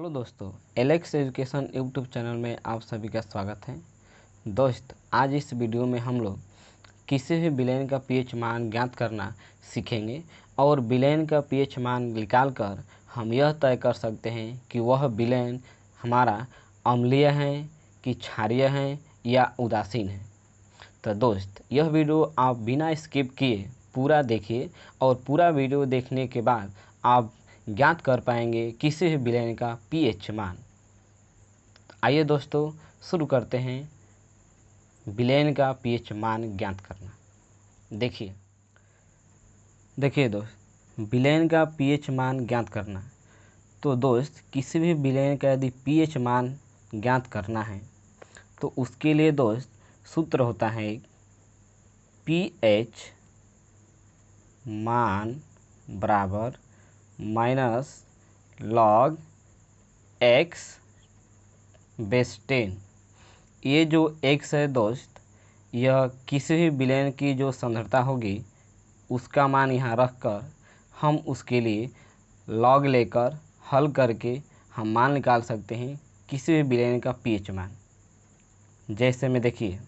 Hello दोस्तों, Alex education YouTube channel में आप सभी का स्वागत है। दोस्त, आज इस वीडियो में हम लोग किसी भी विलेन का पीएच मान ज्ञात करना सीखेंगे और विलेन का पीएच मान निकालकर हम यह तय कर सकते हैं कि वह विलेन हमारा अम्लीय है कि क्षारीय है या उदासीन है। तो दोस्त, यह वीडियो आप बिना स्किप किए पूरा देखिए और पूरा वीडियो देखने के बाद आप ज्ञात कर पाएंगे किसी भी विलेन का पीएच मान। आइए दोस्तों, शुरू करते हैं विलेन का पीएच मान ज्ञात करना। देखिए दोस्त, विलेन का पीएच मान ज्ञात करना। तो दोस्त, किसी भी विलेन का यदि पीएच मान ज्ञात करना है तो उसके लिए दोस्त सूत्र होता है पीएच मान बराबर माइनस log x बेस 10। ये जो x है दोस्त, यह किसी भी विलेन की जो सांद्रता होगी उसका मान यहाँ रख कर हम उसके लिए log लेकर हल करके हम मान निकाल सकते हैं किसी भी विलेन का पीएच मान। जैसे में देखिए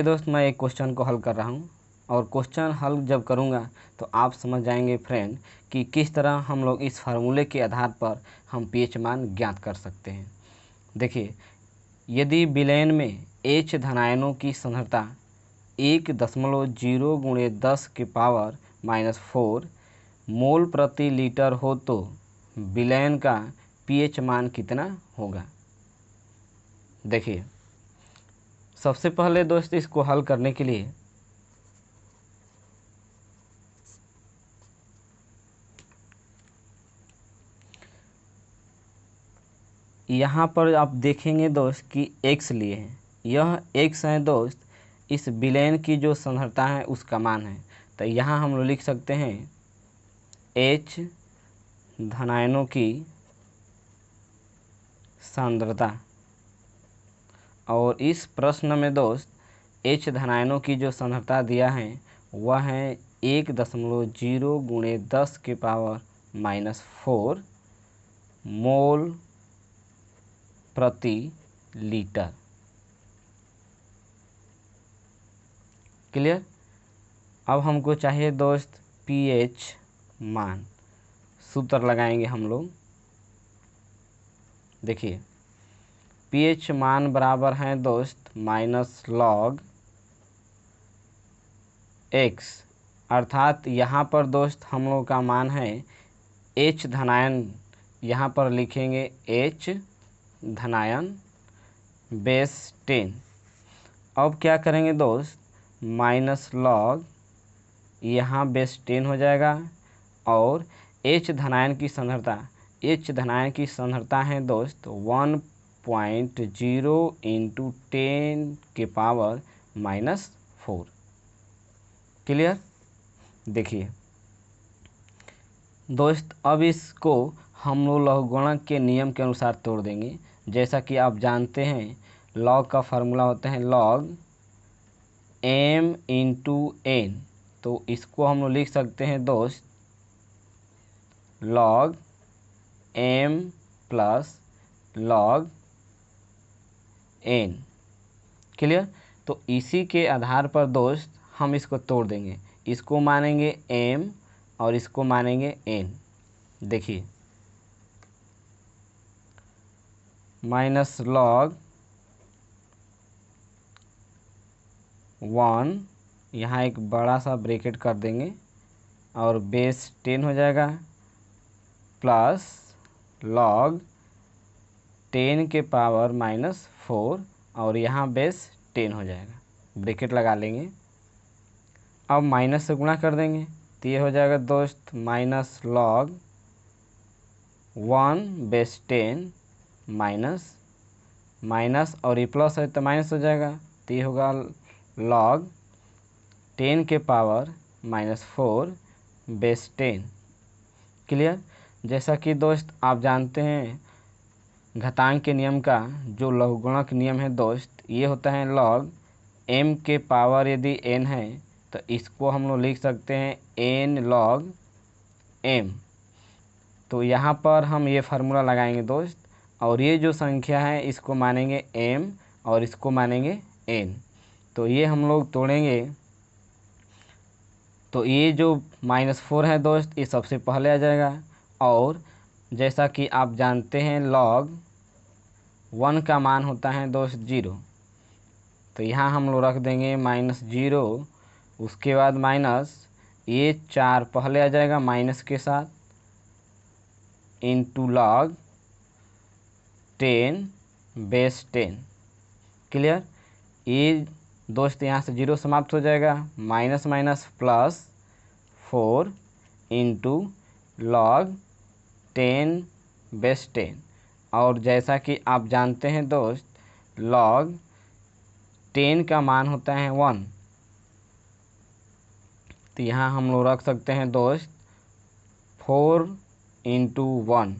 दोस्त, मैं एक क्वेश्चन को हल कर रहा हूँ और क्वेश्चन हल जब करूँगा तो आप समझ जाएंगे फ्रेंड कि किस तरह हम लोग इस फार्मूले के आधार पर हम पीएच मान ज्ञात कर सकते हैं। देखिए, यदि विलेन में H धनायनों की सांद्रता 1.0 गुणे 10 के पावर -4 मोल प्रति लीटर हो तो विलेन का पीएच मान कितना होगा। देखिए, सबसे पहले दोस्त इसको हल करने के लिए यहाँ पर आप देखेंगे दोस्त कि x लिए हैं, यह x है दोस्त, इस विलेन की जो सांद्रता है उसका मान है। तो यहाँ हम लोग लिख सकते हैं H धनायनों की सांद्रता, और इस प्रश्न में दोस्त H धनायनों की जो सांद्रता दिया है वह है 1.0 गुणे 10 के पावर -4 मोल प्रति लीटर। क्लियर। अब हमको चाहिए दोस्त पीएच मान। सूत्र लगाएंगे हम लोग। देखिए, पीएच मान बराबर है दोस्त माइनस log x, अर्थात यहाँ पर दोस्त हम लोग का मान है H धनायन, यहाँ पर लिखेंगे H धनायन बेस 10। अब क्या करेंगे दोस्त, माइनस log यहाँ बेस 10 हो जाएगा और H धनायन की सांद्रता है दोस्त 1.0 × 10 के पावर -4। क्लियर। देखिए दोस्त, अब इसको हम लोग लघुगणक के नियम के अनुसार तोड़ देंगे। जैसा कि आप जानते हैं log का फार्मूला होता है log m × n। तो इसको हम लोग लिख सकते हैं दोस्त log m plus log n। Clear. तो इसी के आधार पर दोस्त हम इसको तोड़ देंगे, इसको मानेंगे m और इसको मानेंगे n। देखिए, माइनस log 1, यहाँ एक बड़ा सा ब्रैकेट कर देंगे और बेस 10 हो जाएगा, प्लस log 10 के पावर -4 और यहाँ बेस 10 हो जाएगा, ब्रैकेट लगा लेंगे। अब माइनस से गुणा कर देंगे तो ये हो जाएगा दोस्त माइनस log 1 बेस 10 माइनस और ये प्लस है तो माइनस हो जाएगा, तो ये होगा log 10 के पावर -4 बेस 10। क्लियर। जैसा कि दोस्त आप जानते हैं घातांक के नियम का जो लघुगणक नियम है दोस्त, ये होता है log m के पावर यदि n है तो इसको हम लोग लिख सकते हैं n log m। तो यहाँ पर हम ये फार्मूला लगाएंगे दोस्त, और ये जो संख्या है इसको मानेंगे m और इसको मानेंगे n। तो ये हम लोग तोड़ेंगे, तो ये जो -4 है दोस्त ये सबसे पहले आ जाएगा। और जैसा कि आप जानते हैं log 1 का मान होता है दोस्त 0, तो यहाँ हम लोग रख देंगे -0, उसके बाद माइनस ये 4 पहले आ जाएगा माइनस के साथ, इंटू log 10 बेस 10। क्लियर। ये दोस्त यहाँ से 0 समाप्त हो जाएगा, minus minus plus 4 into log 10 base 10। और जैसा कि आप जानते हैं दोस्त log 10 का मान होता है 1, तो यहाँ हम लोग रख सकते हैं दोस्त 4 इंटू 1,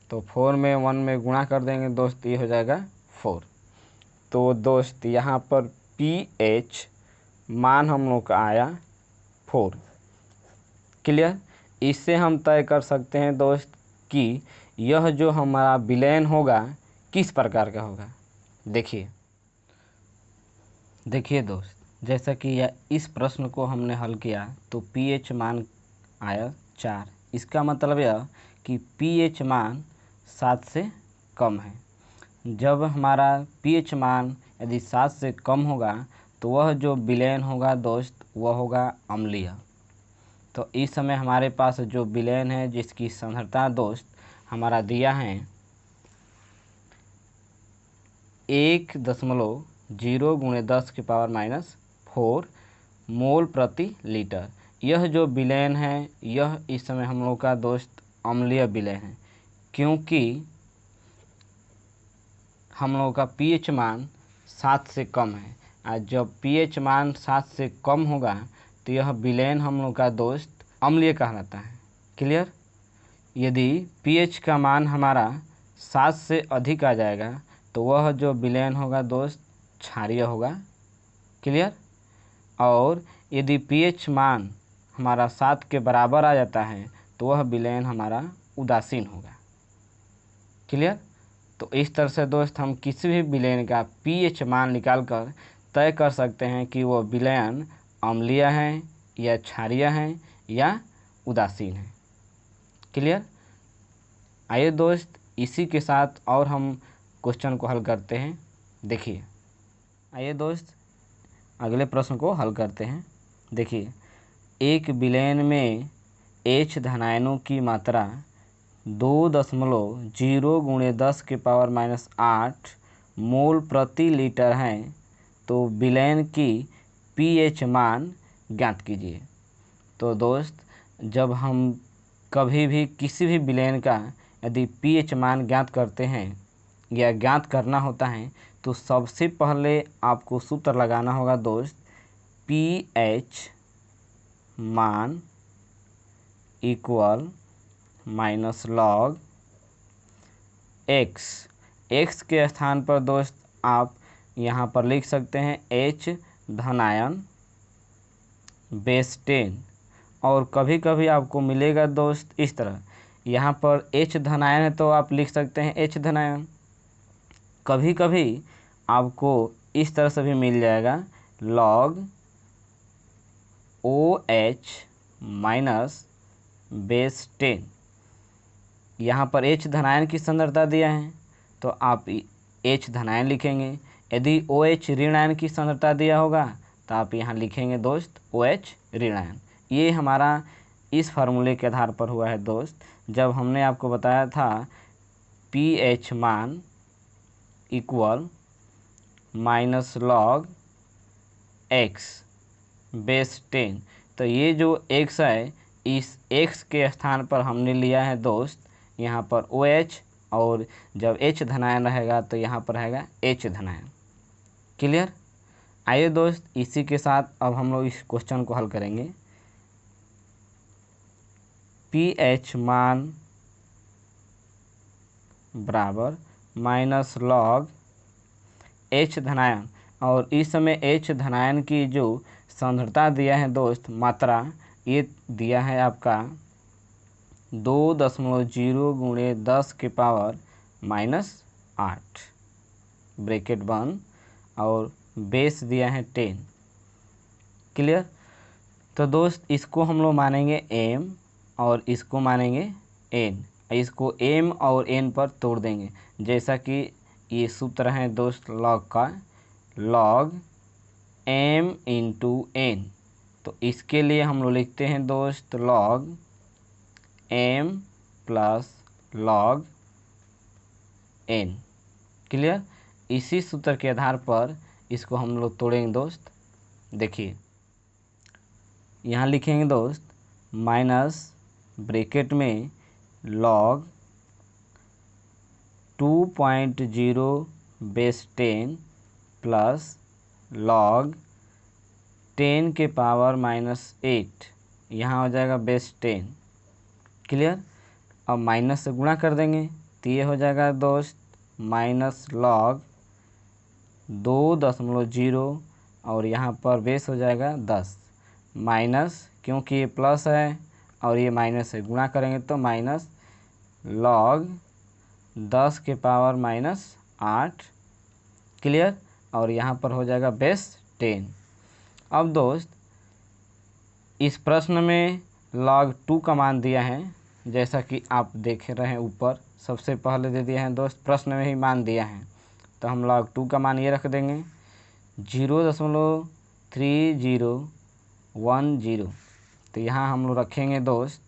तो 4 में 1 में गुणा कर देंगे दोस्त, ये हो जाएगा 4। तो दोस्त यहाँ पर pH मान हम लोग का आया 4। क्लियर। इससे हम तय कर सकते हैं दोस्त कि यह जो हमारा विलयन होगा किस प्रकार का होगा। देखिए दोस्त, जैसा कि इस प्रश्न को हमने हल किया तो pH मान आया 4। इसका मतलब यह कि pH मान 7 से कम है। जब हमारा pH मान यदि 7 से कम होगा तो वह जो विलयन होगा दोस्त वह होगा अम्लीय। तो इस समय हमारे पास जो विलयन है जिसकी सांद्रता दोस्त हमारा दिया है 1.0 × 10⁻⁴ मोल प्रति लीटर। यह जो विलयन है यह इस समय हम लोग का दोस्त अम्लीय विलयन है, क्योंकि हम लोगों का pH मान 7 से कम है। और जब pH मान 7 से कम होगा तो यह विलयन हम लोग का दोस्त अम्लीय कहलाता है। क्लियर। यदि pH का मान हमारा 7 से अधिक आ जाएगा तो वह जो विलयन होगा दोस्त क्षारीय होगा। क्लियर। और यदि pH मान हमारा 7 के बराबर आ जाता है तो वह विलयन हमारा उदासीन होगा। क्लियर। तो इस तरह से दोस्त हम किसी भी विलयन का pH मान निकालकर तय कर सकते हैं कि वो विलयन अम्लीय है या क्षारीय है या उदासीन है। क्लियर। आइए दोस्त इसी के साथ और हम क्वेश्चन को हल करते हैं। देखिए, आइए दोस्त अगले प्रश्न को हल करते हैं। देखिए, एक विलयन में H धनायनों की मात्रा 2.0 × 10⁻⁸ मोल प्रति लीटर है, तो विलयन की pH मान ज्ञात कीजिए। तो दोस्त जब हम कभी भी किसी भी विलयन का यदि pH मान ज्ञात करते हैं या ज्ञात करना होता है तो सबसे पहले आपको सूत्र लगाना होगा दोस्त pH मान इक्वल -log x। x के स्थान पर दोस्त आप यहाँ पर लिख सकते हैं H धनायन बेस 10। और कभी कभी आपको मिलेगा दोस्त इस तरह, यहाँ पर H धनायन है तो आप लिख सकते हैं H धनायन। कभी कभी आपको इस तरह से भी मिल जाएगा log OH माइनस बेस 10। यहाँ पर H धनायन की सांद्रता दिया है तो आप H धनायन लिखेंगे। यदि OH ऋणायन की सांद्रता दिया होगा तो आप यहाँ लिखेंगे दोस्त OH ऋणायन। ये हमारा इस फार्मूले के आधार पर हुआ है दोस्त, जब हमने आपको बताया था pH मान इक्वल -log x बेस 10। तो ये जो x है इस x के स्थान पर हमने लिया है दोस्त यहाँ पर OH, और जब H धनायन रहेगा तो यहाँ पर रहेगा H धनायन। क्लियर। आइए दोस्त इसी के साथ अब हम लोग इस क्वेश्चन को हल करेंगे। pH मान बराबर -log H धनायन, और इस समय H धनायन की जो सांद्रता दिया है दोस्त मात्रा, ये दिया है आपका 2.0 गुणे 10 के पावर -8 ब्रैकेट बंद और बेस दिया है 10। क्लियर। तो दोस्त इसको हम लोग मानेंगे m और इसको मानेंगे n। इसको m और n पर तोड़ देंगे, जैसा कि ये सूत्र है दोस्त लॉग का, log m इंटू n। तो इसके लिए हम लोग लिखते हैं दोस्त log m plus log n। Clear. इसी सूत्र के आधार पर इसको हम लोग तोड़ेंगे दोस्त। देखिए यहाँ लिखेंगे दोस्त माइनस ब्रैकेट में log 2.0 बेस 10 प्लस log 10 के पावर -8, यहाँ हो जाएगा बेस 10। क्लियर। अब माइनस से गुणा कर देंगे तो ये हो जाएगा दोस्त माइनस log 2.0 और यहाँ पर बेस हो जाएगा 10 माइनस, क्योंकि ये प्लस है और ये माइनस से गुणा करेंगे तो माइनस log 10 के पावर -8। क्लियर। और यहाँ पर हो जाएगा बेस 10। अब दोस्त इस प्रश्न में log 2 का मान दिया है, जैसा कि आप देख रहे हैं ऊपर सबसे पहले दे दिया है दोस्त, प्रश्न में ही मान दिया है। तो हम log 2 का मान ये रख देंगे 0.3010। तो यहाँ हम लोग रखेंगे दोस्त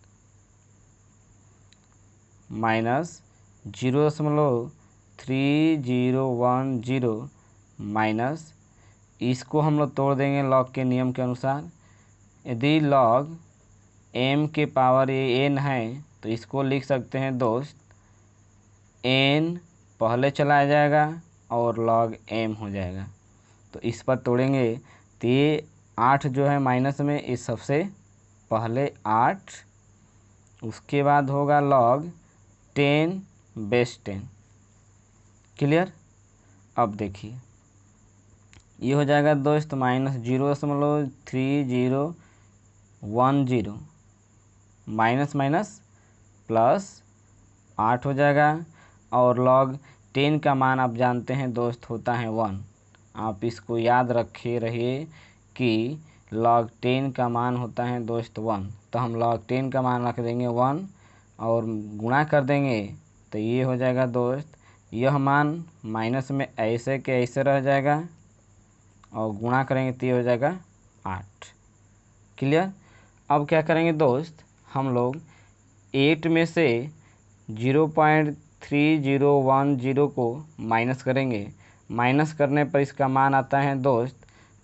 माइनस 0.3010 माइनस, इसको हम लोग तोड़ देंगे लॉग के नियम के अनुसार। यदि log m के पावर ये n है तो इसको लिख सकते हैं दोस्त n पहले चला जाएगा और log m हो जाएगा। तो इस पर तोड़ेंगे तो ये 8 जो है माइनस में, इस सबसे पहले 8, उसके बाद होगा log 10 बेस 10। क्लियर। अब देखिए ये हो जाएगा दोस्त माइनस 0.3010 माइनस माइनस प्लस 8 हो जाएगा और log 10 का मान आप जानते हैं दोस्त होता है 1। आप इसको याद रखे रहिए कि log 10 का मान होता है दोस्त 1। तो हम log 10 का मान रख देंगे 1 और गुणा कर देंगे तो ये हो जाएगा दोस्त, यह मान माइनस में ऐसे के ऐसे रह जाएगा और गुणा करेंगे तो ये हो जाएगा 8। क्लियर। अब क्या करेंगे दोस्त, हम लोग 8 में से 0.3010 को माइनस करेंगे। माइनस करने पर इसका मान आता है दोस्त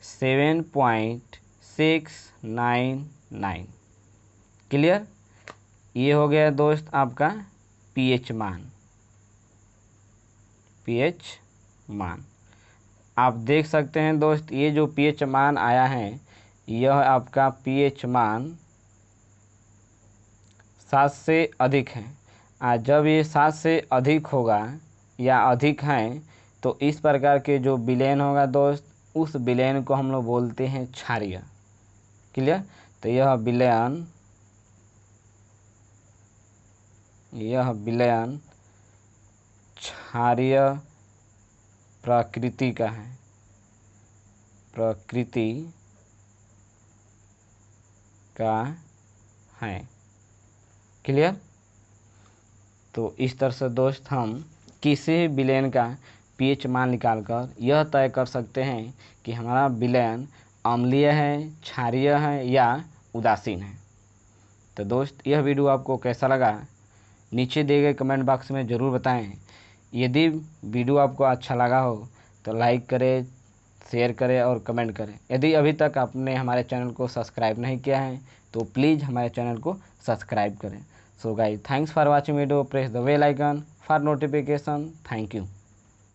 7.699। क्लियर। ये हो गया दोस्त आपका pH मान। आप देख सकते हैं दोस्त ये जो pH मान आया है यह आपका pH मान 7 से अधिक है। जब ये 7 से अधिक होगा या अधिक है तो इस प्रकार के जो विलयन होगा दोस्त, उस विलयन को हम लोग बोलते हैं क्षारीय। क्लियर। तो यह विलयन क्षारीय प्रकृति का है, क्लियर। तो इस तरह से दोस्त हम किसी भी विलयन का pH मान निकालकर यह तय कर सकते हैं कि हमारा विलयन अम्लीय है, क्षारीय है या उदासीन है। तो दोस्त यह वीडियो आपको कैसा लगा नीचे दिए गए कमेंट बॉक्स में ज़रूर बताएं। यदि वीडियो आपको अच्छा लगा हो तो लाइक करें, शेयर करें और कमेंट करें। यदि अभी तक आपने हमारे चैनल को सब्सक्राइब नहीं किया है तो प्लीज़ हमारे चैनल को सब्सक्राइब करें। So guys, thanks for watching video. Press the bell icon for notification. Thank you.